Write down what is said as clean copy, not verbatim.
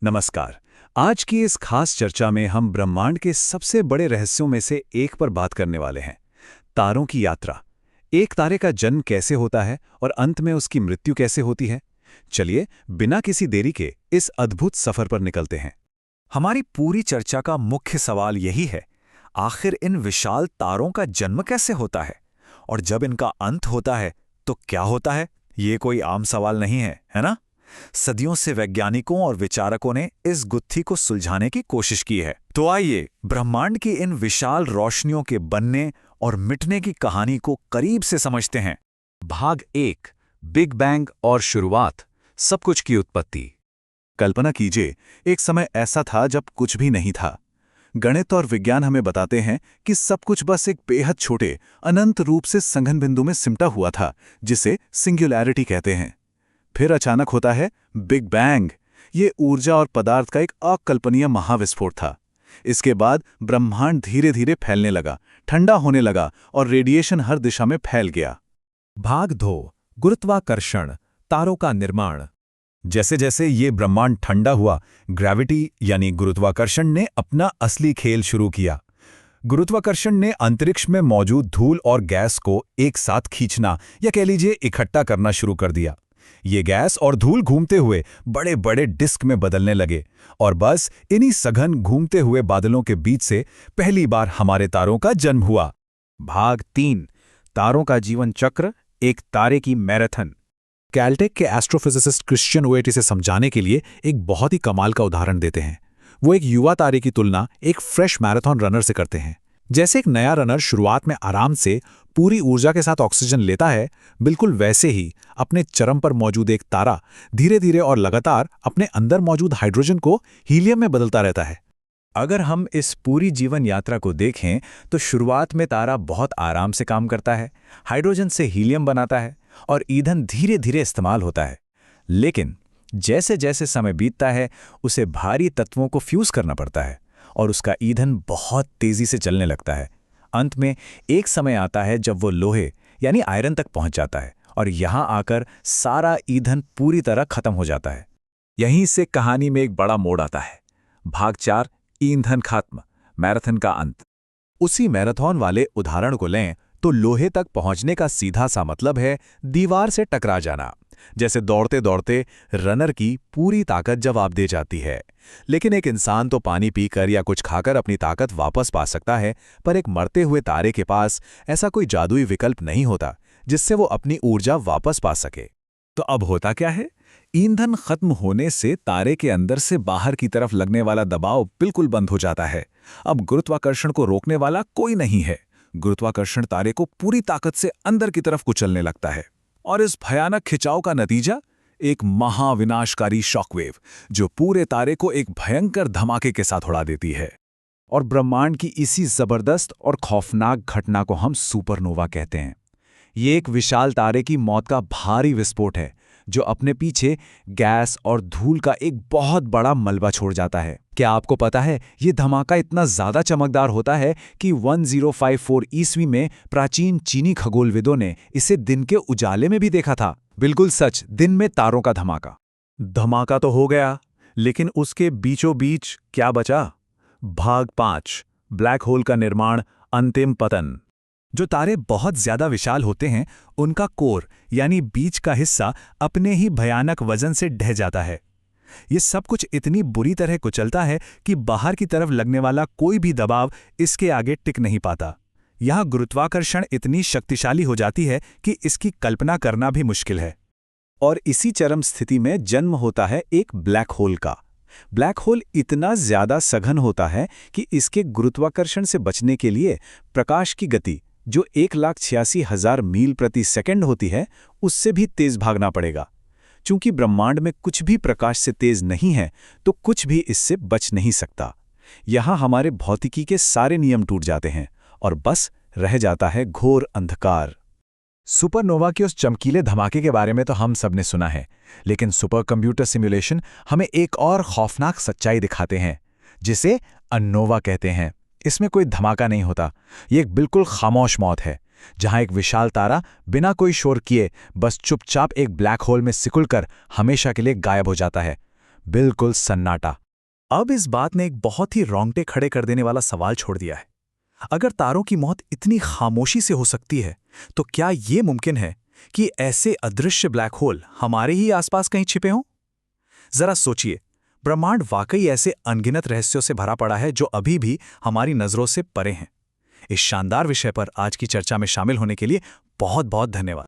नमस्कार। आज की इस खास चर्चा में हम ब्रह्मांड के सबसे बड़े रहस्यों में से एक पर बात करने वाले हैं। तारों की यात्रा। एक तारे का जन्म कैसे होता है और अंत में उसकी मृत्यु कैसे होती है। चलिए बिना किसी देरी के इस अद्भुत सफर पर निकलते हैं। हमारी पूरी चर्चा का मुख्य सवाल यही है, आखिर इन विशाल तारों का जन्म कैसे होता है और जब इनका अंत होता है तो क्या होता है। ये कोई आम सवाल नहीं है ना? सदियों से वैज्ञानिकों और विचारकों ने इस गुत्थी को सुलझाने की कोशिश की है। तो आइए ब्रह्मांड की इन विशाल रोशनियों के बनने और मिटने की कहानी को करीब से समझते हैं। भाग 1, बिग बैंग और शुरुआत, सब कुछ की उत्पत्ति। कल्पना कीजिए, एक समय ऐसा था जब कुछ भी नहीं था। गणित और विज्ञान हमें बताते हैं कि सब कुछ बस एक बेहद छोटे अनंत रूप से संघन बिंदु में सिमटा हुआ था, जिसे सिंगुलैरिटी कहते हैं। फिर अचानक होता है बिग बैंग। ये ऊर्जा और पदार्थ का एक अकल्पनीय महाविस्फोट था। इसके बाद ब्रह्मांड धीरे धीरे फैलने लगा, ठंडा होने लगा और रेडिएशन हर दिशा में फैल गया। भाग 2, गुरुत्वाकर्षण, तारों का निर्माण। जैसे जैसे ये ब्रह्मांड ठंडा हुआ, ग्रेविटी यानी गुरुत्वाकर्षण ने अपना असली खेल शुरू किया। गुरुत्वाकर्षण ने अंतरिक्ष में मौजूद धूल और गैस को एक साथ खींचना या कह लीजिए इकट्ठा करना शुरू कर दिया। ये गैस और धूल घूमते हुए बड़े बड़े डिस्क में बदलने लगे और बस इन्हीं सघन घूमते हुए बादलों के बीच से पहली बार हमारे तारों का जन्म हुआ। भाग 3, तारों का जीवन चक्र, एक तारे की मैराथन। कैलटेक के एस्ट्रोफिजिसिस्ट क्रिश्चियन ओएटी से समझाने के लिए एक बहुत ही कमाल का उदाहरण देते हैं। वो एक युवा तारे की तुलना एक फ्रेश मैराथन रनर से करते हैं। जैसे एक नया रनर शुरुआत में आराम से पूरी ऊर्जा के साथ ऑक्सीजन लेता है, बिल्कुल वैसे ही अपने चरम पर मौजूद एक तारा धीरे धीरे और लगातार अपने अंदर मौजूद हाइड्रोजन को हीलियम में बदलता रहता है। अगर हम इस पूरी जीवन यात्रा को देखें तो शुरुआत में तारा बहुत आराम से काम करता है, हाइड्रोजन से हीलियम बनाता है और ईंधन धीरे धीरे इस्तेमाल होता है। लेकिन जैसे जैसे समय बीतता है उसे भारी तत्वों को फ्यूज करना पड़ता है और उसका ईंधन बहुत तेजी से चलने लगता है। अंत में एक समय आता है जब वो लोहे यानी आयरन तक पहुंच जाता है और यहां आकर सारा ईंधन पूरी तरह खत्म हो जाता है। यहीं से कहानी में एक बड़ा मोड़ आता है। भाग 4, ईंधन खत्म, मैराथन का अंत। उसी मैराथन वाले उदाहरण को लें तो लोहे तक पहुंचने का सीधा सा मतलब है दीवार से टकरा जाना। जैसे दौड़ते दौड़ते रनर की पूरी ताकत जवाब दे जाती है। लेकिन एक इंसान तो पानी पीकर या कुछ खाकर अपनी ताकत वापस पा सकता है, पर एक मरते हुए तारे के पास ऐसा कोई जादुई विकल्प नहीं होता जिससे वो अपनी ऊर्जा वापस पा सके। तो अब होता क्या है? ईंधन खत्म होने से तारे के अंदर से बाहर की तरफ लगने वाला दबाव बिल्कुल बंद हो जाता है। अब गुरुत्वाकर्षण को रोकने वाला कोई नहीं है। गुरुत्वाकर्षण तारे को पूरी ताकत से अंदर की तरफ कुचलने लगता है और इस भयानक खिंचाव का नतीजा एक महाविनाशकारी शॉकवेव जो पूरे तारे को एक भयंकर धमाके के साथ उड़ा देती है। और ब्रह्मांड की इसी जबरदस्त और खौफनाक घटना को हम सुपरनोवा कहते हैं। ये एक विशाल तारे की मौत का भारी विस्फोट है जो अपने पीछे गैस और धूल का एक बहुत बड़ा मलबा छोड़ जाता है। क्या आपको पता है, ये धमाका इतना ज्यादा चमकदार होता है कि 1054 ईस्वी में प्राचीन चीनी खगोलविदों ने इसे दिन के उजाले में भी देखा था। बिल्कुल सच, दिन में तारों का धमाका। धमाका तो हो गया, लेकिन उसके बीचों बीच क्या बचा? भाग 5, ब्लैक होल का निर्माण, अंतिम पतन। जो तारे बहुत ज्यादा विशाल होते हैं, उनका कोर यानी बीच का हिस्सा अपने ही भयानक वजन से ढह जाता है। ये सब कुछ इतनी बुरी तरह कुचलता है कि बाहर की तरफ लगने वाला कोई भी दबाव इसके आगे टिक नहीं पाता। यहाँ गुरुत्वाकर्षण इतनी शक्तिशाली हो जाती है कि इसकी कल्पना करना भी मुश्किल है। और इसी चरम स्थिति में जन्म होता है एक ब्लैक होल का। ब्लैक होल इतना ज्यादा सघन होता है कि इसके गुरुत्वाकर्षण से बचने के लिए प्रकाश की गति जो 1,86,000 मील प्रति सेकंड होती है, उससे भी तेज भागना पड़ेगा। चूंकि ब्रह्मांड में कुछ भी प्रकाश से तेज नहीं है, तो कुछ भी इससे बच नहीं सकता। यहां हमारे भौतिकी के सारे नियम टूट जाते हैं और बस रह जाता है घोर अंधकार। सुपरनोवा के उस चमकीले धमाके के बारे में तो हम सब ने सुना है, लेकिन सुपर कंप्यूटर सिमुलेशन हमें एक और खौफनाक सच्चाई दिखाते हैं, जिसे अननोवा कहते हैं। इसमें कोई धमाका नहीं होता, ये एक बिल्कुल खामोश मौत है, जहां एक विशाल तारा बिना कोई शोर किए बस चुपचाप एक ब्लैक होल में सिकुड़कर हमेशा के लिए गायब हो जाता है। बिल्कुल सन्नाटा। अब इस बात ने एक बहुत ही रोंगटे खड़े कर देने वाला सवाल छोड़ दिया है। अगर तारों की मौत इतनी खामोशी से हो सकती है, तो क्या ये मुमकिन है कि ऐसे अदृश्य ब्लैक होल हमारे ही आसपास कहीं छिपे हों? जरा सोचिए, ब्रह्मांड वाकई ऐसे अनगिनत रहस्यों से भरा पड़ा है जो अभी भी हमारी नजरों से परे हैं। इस शानदार विषय पर आज की चर्चा में शामिल होने के लिए बहुत बहुत धन्यवाद।